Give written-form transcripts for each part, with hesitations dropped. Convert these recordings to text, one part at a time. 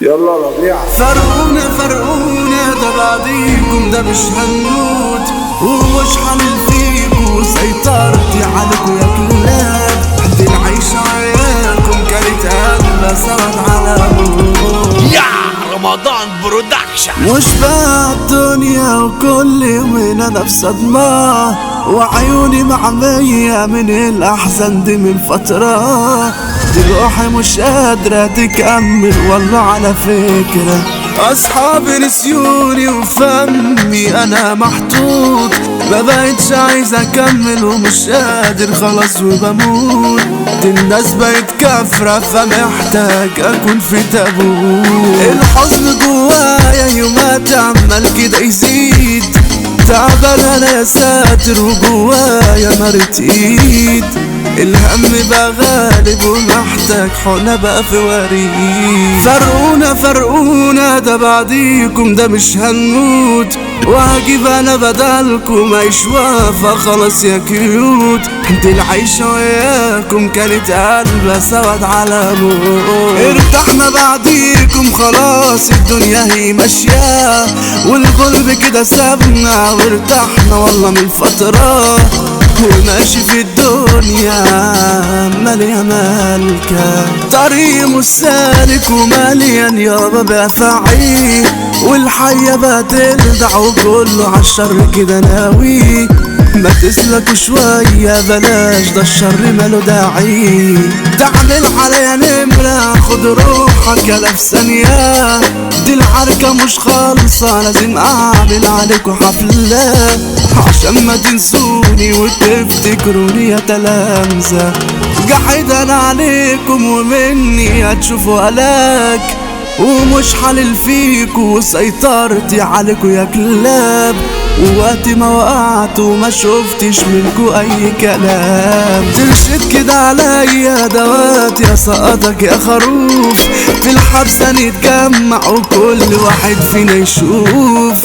يلا ربيع. فرقونا ده بعديكم ده مش هنموت ومش هنل فيكوا سيطرتي عليكوا يا كلاب. دي العيشة عياكم كانت قلبة سود على موت يا رمضان برودكشن. مش بقى الدنيا وكل يومين انا في صدمة وعيوني معمية من الاحزان دي من فترة. دي روحي مش قادرة تكمل والله على فكرة. اصحابي نسيوني وفمي انا محطوط ما بقتش عايز اكمل ومش قادر خلاص وبموت. دي الناس بقت كافرة فمحتاج اكون في تابوت. الحزن جوايا يومات عمال كده يزيد تعبان انا يا ساتر وجوايا مرت ايد. الهم بقى غالب ومحتاج حقنة بقى في وريد. فرقونا ده بعديكم ده مش هنموت وهجيب انا بدلكم عيش وافا خلاص يا كيوت. دي العيشة وياكم كانت قلبة سود على موت. ارتحنا بعديكم خلاص الدنيا هي ماشية والغلب كده سابنا وارتحنا والله من فترة. وماشي في الدنيا مالية مالكة طريق مش سالك ومليان يابا بأفاعي والحياة بقى تلدع وكله عالشر كده ناوي. ما تسلكوا شوية بلاش ده الشر ماله داعي. تعمل عليا نمرة خد روحك يلا في ثانية. دي العركة مش خالصة لازم اعمل عليكوا حفلة عشان ما تنسوني وتفتكروني يا تلامذة. قاعد انا عليكم ومني هتشوفوا هلاك ومش حلل فيكوا وسيطرتي عليكوا يا كلاب. ووقت ما وقعت وما شفتش منكوا اي كلام ترشد كده عليا دوات يا سقطك يا خروف. في الحبسة نتجمع وكل واحد فينا يشوف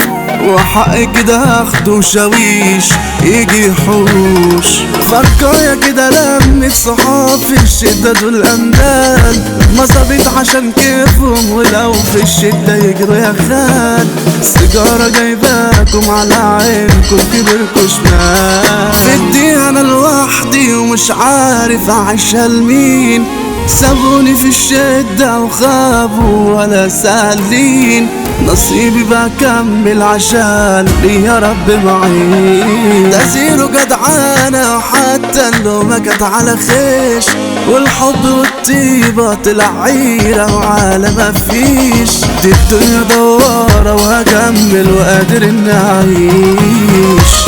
وحق كده هاخده شاويش يجي يحوش. فرقايا كده لمت صحاب في الشدة دول أندال ما صابت عشان كيفهم ولو في الشدة يجروا يا خال. سيجارة جايباكم على عينكم كبركوا شمال. في الدنيا أنا لوحدي ومش عارف أعيشها لمين. سابوني في الشدة وخافوا ولا سالين نصيبي بكمل عشان يا رب معين. ده زيرو جدعانة وحتى اللومة جت على خيش والحب والطيبة طلع عيرة وعالم مفيش. دي الدنيا دوارة وهكمل وقادر اني اعيش.